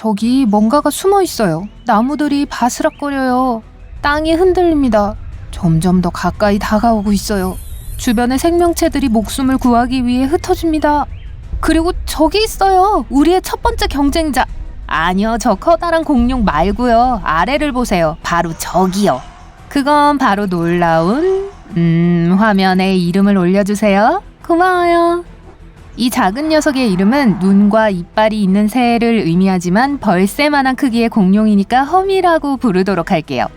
저기 뭔가가 숨어 있어요. 나무들이 바스락거려요. 땅이 흔들립니다. 점점 더 가까이 다가오고 있어요. 주변의 생명체들이 목숨을 구하기 위해 흩어집니다. 그리고 저기 있어요. 우리의 첫 번째 경쟁자. 아니요, 저 커다란 공룡 말고요. 아래를 보세요. 바로 저기요. 그건 바로 놀라운 화면에 이름을 올려주세요. 고마워요. 이 작은 녀석의 이름은 눈과 이빨이 있는 새를 의미하지만 벌새만한 크기의 공룡이니까 허미라고 부르도록 할게요.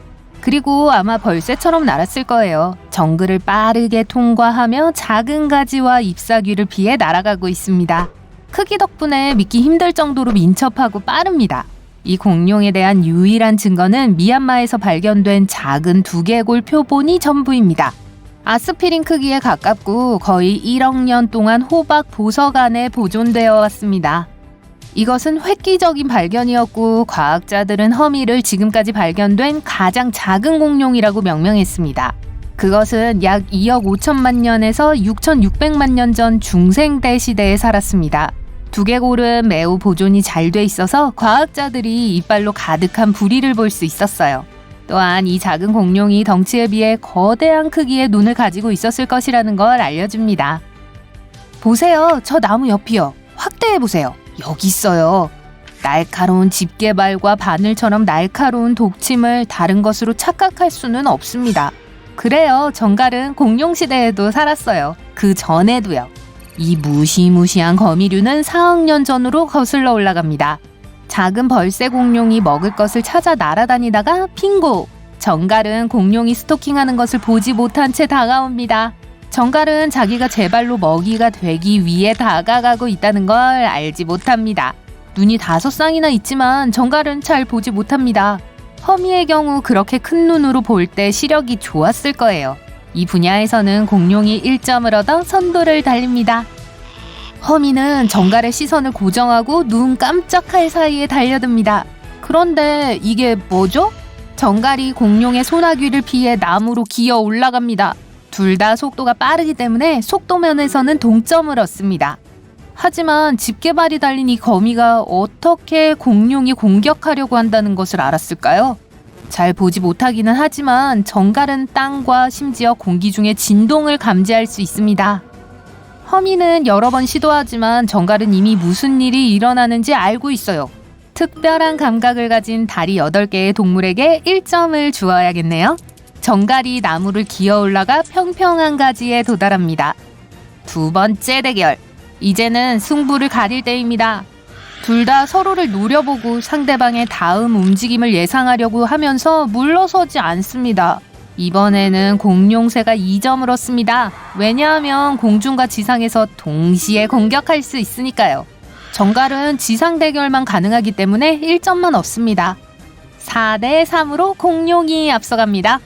그리고 아마 벌새처럼 날았을 거예요. 정글을 빠르게 통과하며 작은 가지와 잎사귀를 피해 날아가고 있습니다. 크기 덕분에 믿기 힘들 정도로 민첩하고 빠릅니다. 이 공룡에 대한 유일한 증거는 미얀마에서 발견된 작은 두개골 표본이 전부입니다. 아스피린 크기에 가깝고 거의 1억 년 동안 호박 보석 안에 보존되어 왔습니다. 이것은 획기적인 발견이었고 과학자들은 허미를 지금까지 발견된 가장 작은 공룡이라고 명명했습니다. 그것은 약 2억 5천만 년에서 6,600만 년 전 중생대 시대에 살았습니다. 두개골은 매우 보존이 잘 돼 있어서 과학자들이 이빨로 가득한 부리를 볼 수 있었어요. 또한 이 작은 공룡이 덩치에 비해 거대한 크기의 눈을 가지고 있었을 것이라는 걸 알려줍니다. 보세요. 저 나무 옆이요. 확대해보세요. 여기 있어요. 날카로운 집게발과 바늘처럼 날카로운 독침을 다른 것으로 착각할 수는 없습니다. 그래요. 정갈은 공룡시대에도 살았어요. 그 전에도요. 이 무시무시한 거미류는 4억 년 전으로 거슬러 올라갑니다. 작은 벌새 공룡이 먹을 것을 찾아 날아다니다가 핑고! 정갈은 공룡이 스토킹하는 것을 보지 못한 채 다가옵니다. 정갈은 자기가 제 발로 먹이가 되기 위해 다가가고 있다는 걸 알지 못합니다. 눈이 5쌍이나 있지만 정갈은 잘 보지 못합니다. 허미의 경우 그렇게 큰 눈으로 볼 때 시력이 좋았을 거예요. 이 분야에서는 공룡이 1점을 얻어 선두를 달립니다. 허미는 정갈의 시선을 고정하고 눈 깜짝할 사이에 달려듭니다. 그런데 이게 뭐죠? 정갈이 공룡의 소나귀를 피해 나무로 기어 올라갑니다. 둘 다 속도가 빠르기 때문에 속도면에서는 동점을 얻습니다. 하지만 집게발이 달린 이 거미가 어떻게 공룡이 공격하려고 한다는 것을 알았을까요? 잘 보지 못하기는 하지만 정갈은 땅과 심지어 공기 중의 진동을 감지할 수 있습니다. 허미는 여러 번 시도하지만 정갈은 이미 무슨 일이 일어나는지 알고 있어요. 특별한 감각을 가진 다리 8개의 동물에게 1점을 주어야겠네요. 정갈이 나무를 기어 올라가 평평한 가지에 도달합니다. 두 번째 대결. 이제는 승부를 가릴 때입니다. 둘 다 서로를 노려보고 상대방의 다음 움직임을 예상하려고 하면서 물러서지 않습니다. 이번에는 공룡새가 2점을 얻습니다. 왜냐하면 공중과 지상에서 동시에 공격할 수 있으니까요. 정갈은 지상 대결만 가능하기 때문에 1점만 얻습니다. 4대 3으로 공룡이 앞서갑니다.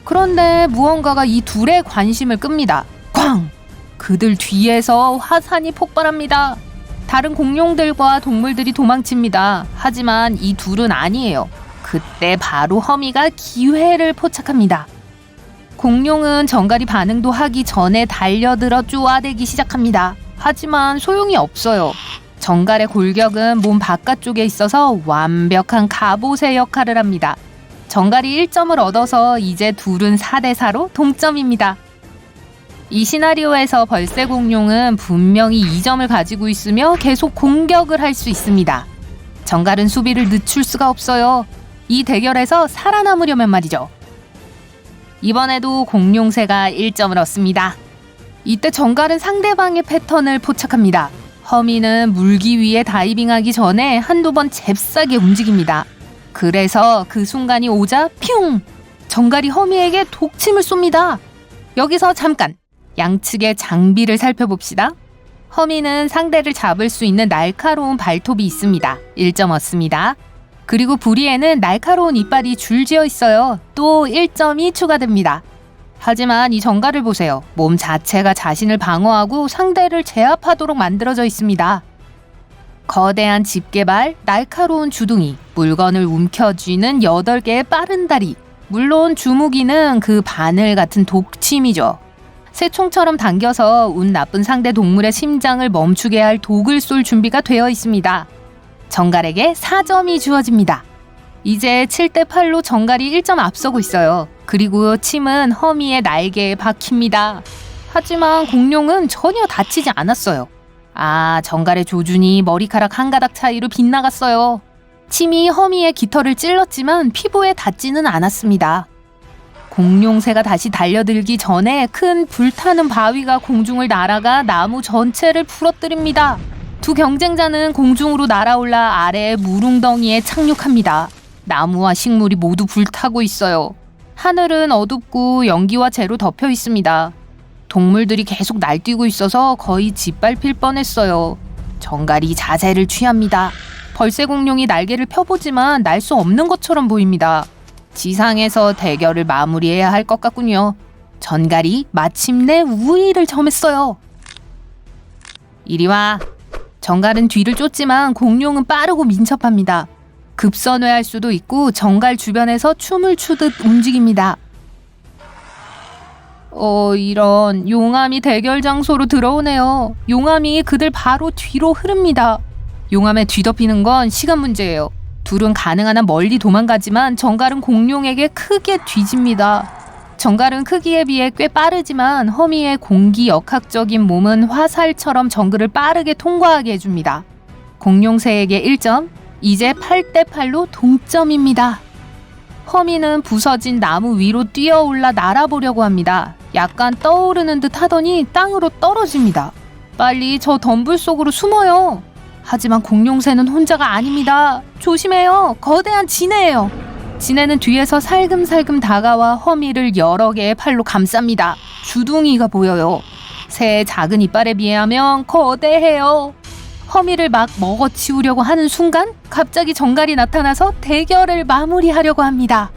그런데 무언가가 이 둘의 관심을 끕니다. 쾅! 그들 뒤에서 화산이 폭발합니다. 다른 공룡들과 동물들이 도망칩니다. 하지만 이 둘은 아니에요. 그때 바로 허미가 기회를 포착합니다. 공룡은 정갈이 반응도 하기 전에 달려들어 쪼아대기 시작합니다. 하지만 소용이 없어요. 정갈의 골격은 몸 바깥쪽에 있어서 완벽한 갑옷의 역할을 합니다. 정갈이 1점을 얻어서 이제 둘은 4대 4로 동점입니다. 이 시나리오에서 벌새 공룡은 분명히 2점을 가지고 있으며 계속 공격을 할 수 있습니다. 정갈은 수비를 늦출 수가 없어요. 이 대결에서 살아남으려면 말이죠. 이번에도 공룡새가 1점을 얻습니다. 이때 정갈은 상대방의 패턴을 포착합니다. 허미는 물기 위해 다이빙하기 전에 한두 번 잽싸게 움직입니다. 그래서 그 순간이 오자 퓨! 정갈이 허미에게 독침을 쏩니다. 여기서 잠깐! 양측의 장비를 살펴봅시다. 허미는 상대를 잡을 수 있는 날카로운 발톱이 있습니다. 1점 얻습니다. 그리고 부리에는 날카로운 이빨이 줄지어 있어요. 또 1점이 추가됩니다. 하지만 이 정갈을 보세요. 몸 자체가 자신을 방어하고 상대를 제압하도록 만들어져 있습니다. 거대한 집게발, 날카로운 주둥이, 물건을 움켜쥐는 8개의 빠른 다리. 물론 주무기는 그 바늘 같은 독침이죠. 새총처럼 당겨서 운 나쁜 상대 동물의 심장을 멈추게 할 독을 쏠 준비가 되어 있습니다. 정갈에게 4점이 주어집니다. 이제 7대8로 정갈이 1점 앞서고 있어요. 그리고 침은 허미의 날개에 박힙니다. 하지만 공룡은 전혀 다치지 않았어요. 정갈의 조준이 머리카락 한 가닥 차이로 빗나갔어요. 침이 허미의 깃털을 찔렀지만 피부에 닿지는 않았습니다. 공룡새가 다시 달려들기 전에 큰 불타는 바위가 공중을 날아가 나무 전체를 부러뜨립니다. 두 경쟁자는 공중으로 날아올라 아래의 물웅덩이에 착륙합니다. 나무와 식물이 모두 불타고 있어요. 하늘은 어둡고 연기와 재로 덮여 있습니다. 동물들이 계속 날뛰고 있어서 거의 짓밟힐 뻔했어요. 정갈이 자세를 취합니다. 벌새공룡이 날개를 펴보지만 날 수 없는 것처럼 보입니다. 지상에서 대결을 마무리해야 할 것 같군요. 정갈이 마침내 우위를 점했어요. 이리 와. 정갈은 뒤를 쫓지만 공룡은 빠르고 민첩합니다. 급선회할 수도 있고 정갈 주변에서 춤을 추듯 움직입니다. 이런 용암이 대결 장소로 들어오네요. 용암이 그들 바로 뒤로 흐릅니다. 용암에 뒤덮이는 건 시간 문제예요. 둘은 가능한 한 멀리 도망가지만 정갈은 공룡에게 크게 뒤집니다. 정갈은 크기에 비해 꽤 빠르지만 허미의 공기 역학적인 몸은 화살처럼 정글을 빠르게 통과하게 해줍니다. 공룡새에게 1점, 이제 8대8로 동점입니다. 허미는 부서진 나무 위로 뛰어올라 날아보려고 합니다. 약간 떠오르는 듯 하더니 땅으로 떨어집니다. 빨리 저 덤불 속으로 숨어요. 하지만 공룡새는 혼자가 아닙니다. 조심해요. 거대한 지네예요. 지네는 뒤에서 살금살금 다가와 허미를 여러 개의 팔로 감쌉니다. 주둥이가 보여요. 새의 작은 이빨에 비하면 거대해요. 허미를 막 먹어치우려고 하는 순간 갑자기 정갈이 나타나서 대결을 마무리하려고 합니다.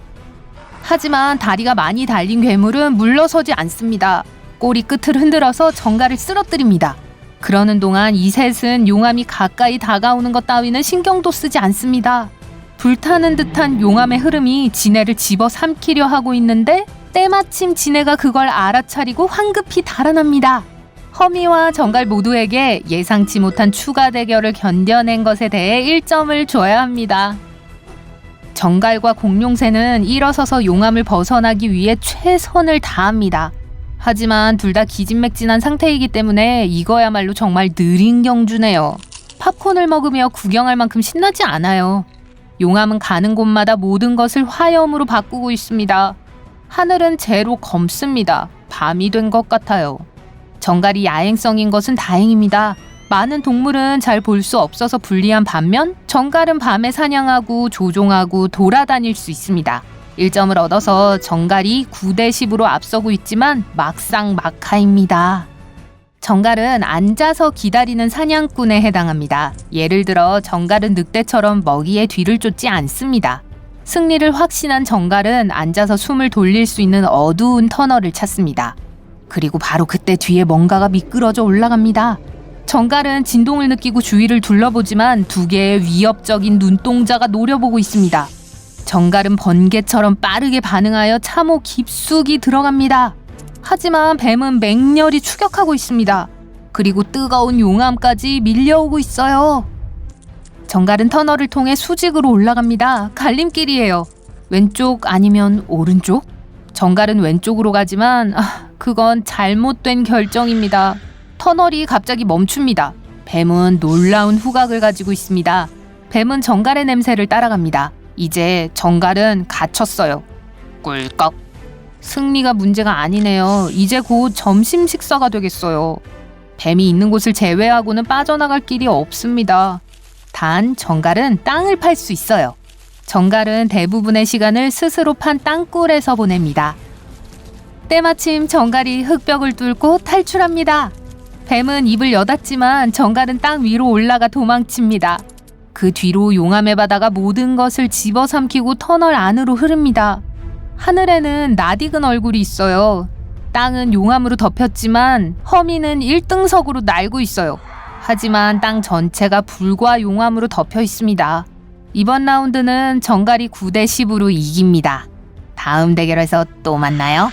하지만 다리가 많이 달린 괴물은 물러서지 않습니다. 꼬리 끝을 흔들어서 정갈을 쓰러뜨립니다. 그러는 동안 이 셋은 용암이 가까이 다가오는 것 따위는 신경도 쓰지 않습니다. 불타는 듯한 용암의 흐름이 지네를 집어삼키려 하고 있는데 때마침 지네가 그걸 알아차리고 황급히 달아납니다. 허미와 정갈 모두에게 예상치 못한 추가 대결을 견뎌낸 것에 대해 1점을 줘야 합니다. 정갈과 공룡새는 일어서서 용암을 벗어나기 위해 최선을 다합니다. 하지만 둘 다 기진맥진한 상태이기 때문에 이거야말로 정말 느린 경주네요. 팝콘을 먹으며 구경할 만큼 신나지 않아요. 용암은 가는 곳마다 모든 것을 화염으로 바꾸고 있습니다. 하늘은 재로 검습니다. 밤이 된 것 같아요. 정갈이 야행성인 것은 다행입니다. 많은 동물은 잘 볼 수 없어서 불리한 반면 정갈은 밤에 사냥하고 조종하고 돌아다닐 수 있습니다. 1점을 얻어서 정갈이 9대10으로 앞서고 있지만 막상 막하입니다. 정갈은 앉아서 기다리는 사냥꾼에 해당합니다. 예를 들어 정갈은 늑대처럼 먹이의 뒤를 쫓지 않습니다. 승리를 확신한 정갈은 앉아서 숨을 돌릴 수 있는 어두운 터널을 찾습니다. 그리고 바로 그때 뒤에 뭔가가 미끄러져 올라갑니다. 정갈은 진동을 느끼고 주위를 둘러보지만 두 개의 위협적인 눈동자가 노려보고 있습니다. 정갈은 번개처럼 빠르게 반응하여 참호 깊숙이 들어갑니다. 하지만 뱀은 맹렬히 추격하고 있습니다. 그리고 뜨거운 용암까지 밀려오고 있어요. 정갈은 터널을 통해 수직으로 올라갑니다. 갈림길이에요. 왼쪽 아니면 오른쪽? 정갈은 왼쪽으로 가지만 그건 잘못된 결정입니다. 터널이 갑자기 멈춥니다. 뱀은 놀라운 후각을 가지고 있습니다. 뱀은 정갈의 냄새를 따라갑니다. 이제 정갈은 갇혔어요. 꿀꺽. 승리가 문제가 아니네요. 이제 곧 점심 식사가 되겠어요. 뱀이 있는 곳을 제외하고는 빠져나갈 길이 없습니다. 단 정갈은 땅을 팔 수 있어요. 정갈은 대부분의 시간을 스스로 판 땅굴에서 보냅니다. 때마침 정갈이 흙벽을 뚫고 탈출합니다. 뱀은 입을 여닫지만 정갈은 땅 위로 올라가 도망칩니다. 그 뒤로 용암의 바다가 모든 것을 집어삼키고 터널 안으로 흐릅니다. 하늘에는 낯익은 얼굴이 있어요. 땅은 용암으로 덮였지만 허미는 1등석으로 날고 있어요. 하지만 땅 전체가 불과 용암으로 덮여 있습니다. 이번 라운드는 정갈이 9대10으로 이깁니다. 다음 대결에서 또 만나요.